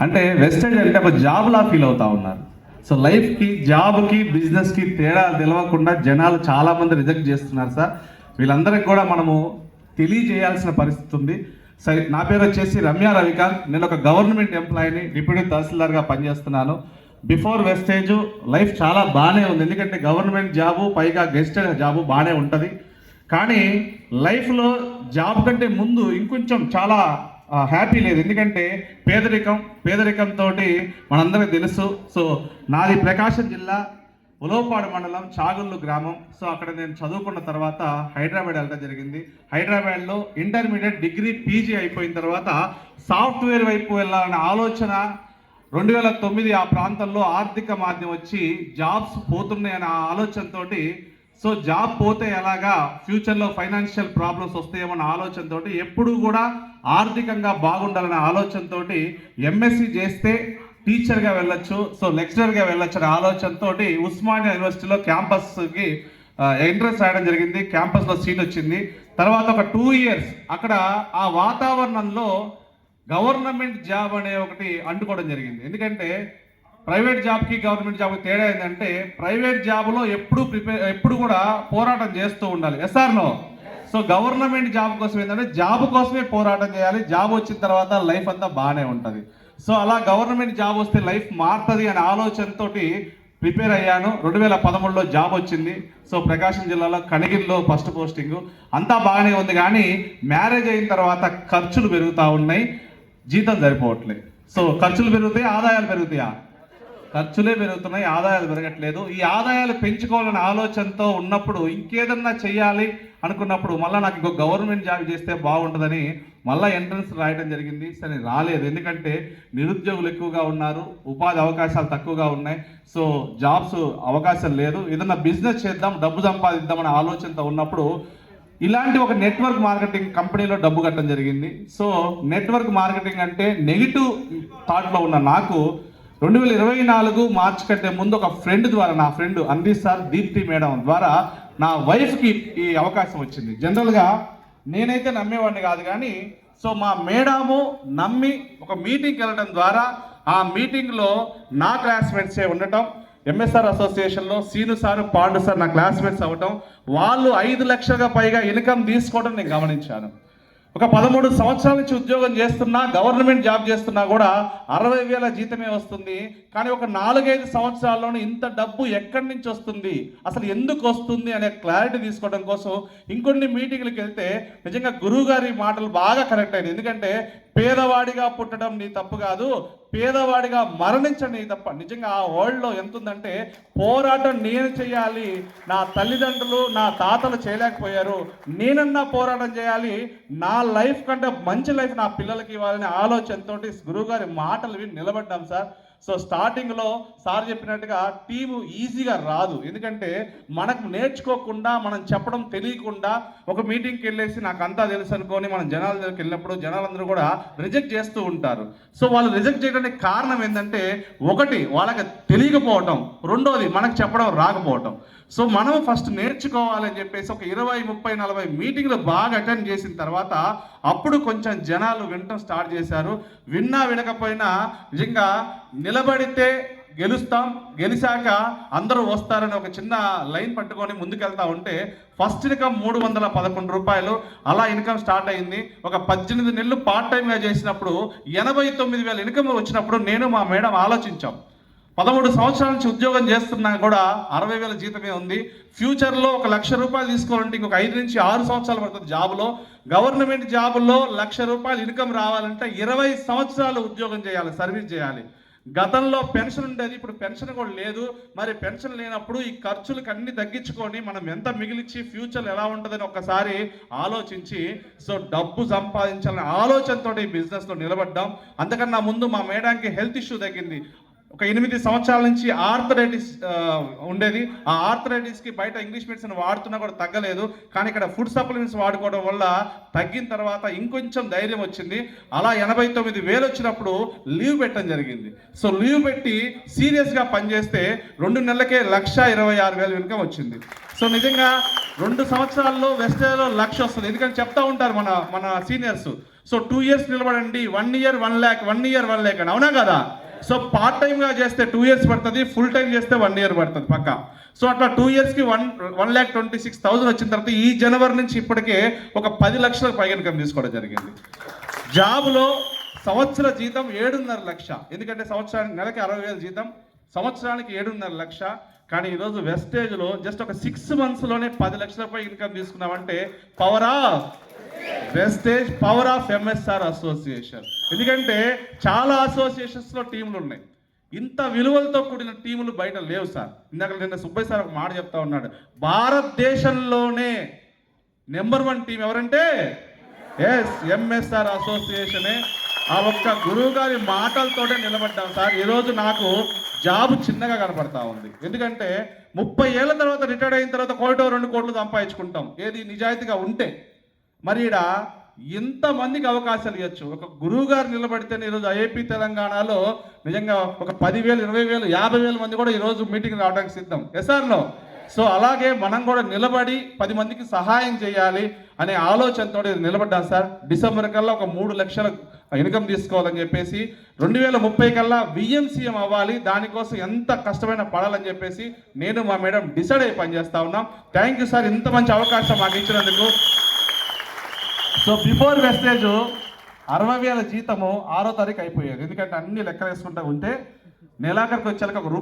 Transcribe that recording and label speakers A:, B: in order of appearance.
A: అంటే వెస్టేజ్ అంటే ఒక జాబ్లా ఫీల్ అవుతా ఉన్నారు. సో లైఫ్కి, జాబ్కి, బిజినెస్కి తేడా తెలవకుండా జనాలు చాలామంది రిజెక్ట్ చేస్తున్నారు సార్. వీళ్ళందరికీ కూడా మనము తెలియజేయాల్సిన పరిస్థితి ఉంది. సరే, నా పేరు వచ్చేసి రమ్య రవికాంత్. నేను ఒక గవర్నమెంట్ ఎంప్లాయీని, డిప్యూటీ తహసీల్దార్గా పనిచేస్తున్నాను. బిఫోర్ వెస్టేజ్ లైఫ్ చాలా బాగానే ఉంది, ఎందుకంటే గవర్నమెంట్ జాబు పైగా గెస్టెడ్ జాబు బాగానే ఉంటుంది. కానీ లైఫ్లో జాబ్ కంటే ముందు ఇంకొంచెం చాలా హ్యాపీ లేదు, ఎందుకంటే పేదరికంతో మనందరికీ తెలుసు. సో నాది ప్రకాశం జిల్లా ఉలవపాడు మండలం చాగుళ్ళు గ్రామం. సో అక్కడ నేను చదువుకున్న తర్వాత హైదరాబాద్ వెళ్ళడం జరిగింది. హైదరాబాద్లో ఇంటర్మీడియట్, డిగ్రీ, పీజీ అయిపోయిన తర్వాత సాఫ్ట్వేర్ వైపు వెళ్ళాలనే ఆలోచన 2009 ఆ ప్రాంతంలో ఆర్థిక మాధ్యమం వచ్చి జాబ్స్ పోతున్నాయనే ఆలోచనతో, సో జాబ్ పోతే ఎలాగా, ఫ్యూచర్లో ఫైనాన్షియల్ ప్రాబ్లమ్స్ వస్తాయేమన్న ఆలోచనతో, ఎప్పుడు కూడా ఆర్థికంగా బాగుండాలనే ఆలోచనతో ఎంఎస్సి చేస్తే టీచర్గా వెళ్ళొచ్చు, సో లెక్చరర్గా వెళ్ళొచ్చు అనే ఆలోచనతో ఉస్మానియా యూనివర్సిటీలో క్యాంపస్కి ఎంట్రన్స్ రాయడం జరిగింది. క్యాంపస్లో సీట్ వచ్చింది. తర్వాత ఒక 2 ఇయర్స్ అక్కడ ఆ వాతావరణంలో గవర్నమెంట్ జాబ్ అనే ఒకటి అంటుకోవడం జరిగింది. ఎందుకంటే ప్రైవేట్ జాబ్కి గవర్నమెంట్ జాబ్కి తేడా ఏంటంటే, ప్రైవేట్ జాబ్లో ఎప్పుడు కూడా పోరాటం చేస్తూ ఉండాలి. ఎస్ఆర్నో. సో గవర్నమెంట్ జాబ్ కోసం ఏంటంటే జాబ్ కోసమే పోరాటం చేయాలి. జాబ్ వచ్చిన తర్వాత లైఫ్ అంతా బాగానే ఉంటుంది. సో అలా గవర్నమెంట్ జాబ్ వస్తే లైఫ్ మారుతుంది అనే ఆలోచనతో ప్రిపేర్ అయ్యాను. 2013లో జాబ్ వచ్చింది. సో ప్రకాశం జిల్లాలో కనిగిరిలో ఫస్ట్ పోస్టింగ్. అంతా బాగానే ఉంది, కానీ మ్యారేజ్ అయిన తర్వాత ఖర్చులు పెరుగుతూ ఉన్నాయి, జీతం సరిపోవట్లేదు. సో ఖర్చులు పెరుగుతాయి, ఆదాయాలు పెరుగుతాయా? ఖర్చులే పెరుగుతున్నాయి, ఆదాయాలు పెరగట్లేదు. ఈ ఆదాయాలు పెంచుకోవాలనే ఆలోచనతో ఉన్నప్పుడు ఇంకేదన్నా చెయ్యాలి అనుకున్నప్పుడు మళ్ళీ నాకు ఇంకో గవర్నమెంట్ జాబ్ చేస్తే బాగుంటుందని మళ్ళీ ఎంట్రన్స్ రాయడం జరిగింది. సరే రాలేదు, ఎందుకంటే నిరుద్యోగులు ఎక్కువగా ఉన్నారు, ఉపాధి అవకాశాలు తక్కువగా ఉన్నాయి. సో జాబ్స్ అవకాశం లేదు. ఏదన్నా బిజినెస్ చేద్దాం, డబ్బు సంపాదిద్దామనే ఆలోచనతో ఉన్నప్పుడు ఇలాంటి ఒక నెట్వర్క్ మార్కెటింగ్ కంపెనీలో డబ్బు కట్టడం జరిగింది. సో నెట్వర్క్ మార్కెటింగ్ అంటే నెగిటివ్ థాట్లో ఉన్న నాకు 2024 మార్చ్ కంటే ముందు ఒక ఫ్రెండ్ ద్వారా, నా ఫ్రెండ్ అందిస్తారు దీప్తి మేడం ద్వారా నా వైఫ్కి ఈ అవకాశం వచ్చింది. జనరల్గా నేనైతే నమ్మేవాడిని కాదు, కానీ సో మా మేడము నమ్మి ఒక మీటింగ్కి వెళ్ళడం ద్వారా, ఆ మీటింగ్లో నా క్లాస్మేట్సే ఉండటం, ఎంఎస్ఆర్ అసోసియేషన్లో సీను సార్, పాండు సార్ నా క్లాస్మేట్స్ అవ్వటం, వాళ్ళు 5 లక్షలుగా పైగా ఇన్కమ్ తీసుకోవడం నేను గమనించాను. ఒక 13 సంవత్సరాల నుంచి ఉద్యోగం చేస్తున్నా, గవర్నమెంట్ జాబ్ చేస్తున్నా కూడా 60,000 జీతమే వస్తుంది. కానీ ఒక 4-5 సంవత్సరాల్లోనే ఇంత డబ్బు ఎక్కడి నుంచి వస్తుంది, అసలు ఎందుకు వస్తుంది అనే క్లారిటీ తీసుకోవడం కోసం ఇంకొన్ని మీటింగ్లకు వెళ్తే నిజంగా గురువు గారి మాటలు బాగా కరెక్ట్ అయింది. ఎందుకంటే పేదవాడిగా పుట్టడం నీ తప్పు కాదు, పేదవాడిగా మరణించడం నీ తప్ప. నిజంగా ఆ వరల్డ్లో ఎంత ఉందంటే, పోరాటం నేను చేయాలి, నా తల్లిదండ్రులు నా తాతలు చేయలేకపోయారు, నేనన్నా పోరాటం చేయాలి, నా లైఫ్ కంటే మంచి లైఫ్ నా పిల్లలకి ఇవ్వాలనే ఆలోచనతో గురువుగారి మాటలు విని నిలబడ్డాం సార్. సో స్టార్టింగ్లో సార్ చెప్పినట్టుగా టీము ఈజీగా రాదు, ఎందుకంటే మనకు నేర్చుకోకుండా, మనం చెప్పడం తెలియకుండా ఒక మీటింగ్కి వెళ్ళేసి నాకు అంతా తెలుసు అనుకొని మనం జనాల దగ్గరికి వెళ్ళినప్పుడు జనాలందరూ కూడా రిజెక్ట్ చేస్తూ ఉంటారు. సో వాళ్ళు రిజెక్ట్ చేయడానికి కారణం ఏంటంటే, ఒకటి వాళ్ళకి తెలియకపోవటం, రెండోది మనకు చెప్పడం రాకపోవటం. సో మనం ఫస్ట్ నేర్చుకోవాలని చెప్పేసి ఒక 20, 30, 40 మీటింగ్లు బాగా అటెండ్ చేసిన తర్వాత అప్పుడు కొంచెం జనాలు వినటం స్టార్ట్ చేశారు. విన్నా వినకపోయినా నిజంగా నిలబడితే గెలుస్తాం, గెలిచాక అందరూ వస్తారని ఒక చిన్న లైన్ పట్టుకొని ముందుకెళ్తా ఉంటే ఫస్ట్ ఇన్కమ్ 311 రూపాయలు అలా ఇన్కమ్ స్టార్ట్ అయింది. ఒక 18 నెలలు పార్ట్ టైంగా చేసినప్పుడు 89,000 ఇన్కమ్ వచ్చినప్పుడు నేను మా మేడం ఆలోచించాం, 13 సంవత్సరాల నుంచి ఉద్యోగం చేస్తున్నా కూడా 60,000 జీతమే ఉంది. ఫ్యూచర్లో 1,00,000 రూపాయలు తీసుకోవాలంటే ఇంకొక 5 నుంచి 6 సంవత్సరాలు పడుతుంది జాబ్లో. గవర్నమెంట్ జాబుల్లో 1,00,000 రూపాయలు ఇన్కమ్ రావాలంటే 20 సంవత్సరాలు ఉద్యోగం చేయాలి, సర్వీస్ చేయాలి. గతంలో పెన్షన్ ఉండేది, ఇప్పుడు పెన్షన్ కూడా లేదు. మరి పెన్షన్ లేనప్పుడు ఈ ఖర్చులకు అన్ని తగ్గించుకొని మనం ఎంత మిగిలిచ్చి ఫ్యూచర్ ఎలా ఉంటుందని ఒక్కసారి ఆలోచించి, సో డబ్బు సంపాదించాలనే ఆలోచనతో ఈ బిజినెస్లో నిలబడ్డాం. అంతకన్నా ముందు మా మేడానికి హెల్త్ ఇష్యూ తగ్గింది. ఒక 8 సంవత్సరాల నుంచి ఆర్థరైటిస్ ఉండేది. ఆ ఆర్థరైటిస్కి బయట ఇంగ్లీష్ మెడిసిన్ వాడుతున్నా కూడా తగ్గలేదు. కానీ ఇక్కడ ఫుడ్ సప్లిమెంట్స్ వాడుకోవడం వల్ల తగ్గిన తర్వాత ఇంకొంచెం ధైర్యం వచ్చింది. అలా 89,000 వచ్చినప్పుడు లీవ్ పెట్టడం జరిగింది. సో లీవ్ పెట్టి సీరియస్గా పనిచేస్తే 2 నెలలకే 1,26,000 ఇన్కమ్ వచ్చింది. సో నిజంగా 2 సంవత్సరాల్లో వెస్టేజ్లో 1,00,000 వస్తుంది. ఎందుకంటే చెప్తా ఉంటారు మన సీనియర్స్,
B: సో 2 years నిలబడండి, 1 year 1 lakh, 1 year 1 lakh అని, అవునా కదా? సో పార్ట్ టైంగా చేస్తే 2 years పడుతుంది, ఫుల్ టైం చేస్తే 1 year పడుతుంది పక్క. సో అట్లా 2 yearsకి 1,26,000 వచ్చిన తర్వాత ఈ జనవరి నుంచి ఇప్పటికే ఒక 10 లక్షలకు పైగా ఇన్కమ్ తీసుకోవడం జరిగింది. జాబ్లో సంవత్సర జీతం 7.5 లక్ష, ఎందుకంటే సంవత్సరానికి నెలకి 60,000 జీతం, సంవత్సరానికి 7.5 లక్ష. కానీ ఈరోజు వెస్టేజ్లో జస్ట్ ఒక 6 monthsలోనే 10 లక్షలపై ఇన్కమ్ తీసుకున్నామంటే power of wastage, power of MSR association. ఎందుకంటే చాలా అసోసియేషన్స్లో టీంలు ఉన్నాయి, ఇంత విలువలతో కూడిన టీములు బయట లేవు సార్. ఇందాక నిన్న సుబ్బయ్య సార్ ఒక మాట చెప్తా ఉన్నాడు, భారతదేశంలోనే నెంబర్ 1 టీం ఎవరంటే ఎంఎస్ఆర్ అసోసియేషనే. ఆ ఒక్క గురువు గారి మాటలతోటే నిలబడ్డాం సార్. ఈరోజు నాకు జాబ్ చిన్నగా కనపడతా ఉంది, ఎందుకంటే 30 ఏళ్ళ తర్వాత రిటైర్డ్ అయిన తర్వాత 1 కోటి 2 కోట్లు సంపాదించుకుంటాం, ఏది నిజాయితీగా ఉంటే. మరి ఈడ ఎంతమందికి అవకాశాలు ఇవ్వచ్చు? ఒక గురువు గారు నిలబడితే ఈరోజు ఐఐపి తెలంగాణలో నిజంగా ఒక 10,000, 20,000, 50,000 మంది కూడా ఈరోజు మీటింగ్ రావడానికి సిద్ధం ఎస్ఆర్లో. సో అలాగే మనం కూడా నిలబడి 10 మందికి సహాయం చేయాలి అనే ఆలోచనతో నిలబడ్డాను సార్. డిసెంబర్ కల్లా ఒక 3 లక్షల ఇన్కమ్ తీసుకోవాలని చెప్పేసి, 2030 కల్లా విఎంసీఎం అవ్వాలి, దానికోసం ఎంత కష్టమైన పడాలని చెప్పేసి నేను మా మేడం డిసైడ్ అయ్యి పనిచేస్తా ఉన్నాం. థ్యాంక్ యూ సార్, ఇంత మంచి అవకాశం మాకు ఇచ్చినందుకు. సో బిఫోర్ వెస్టేజ్ 60,000 జీతము 6వ తారీఖు అయిపోయేది, ఎందుకంటే అన్ని లెక్కలు వేసుకుంటూ ఉంటే నెలాఖరికి వచ్చేలకు ₹1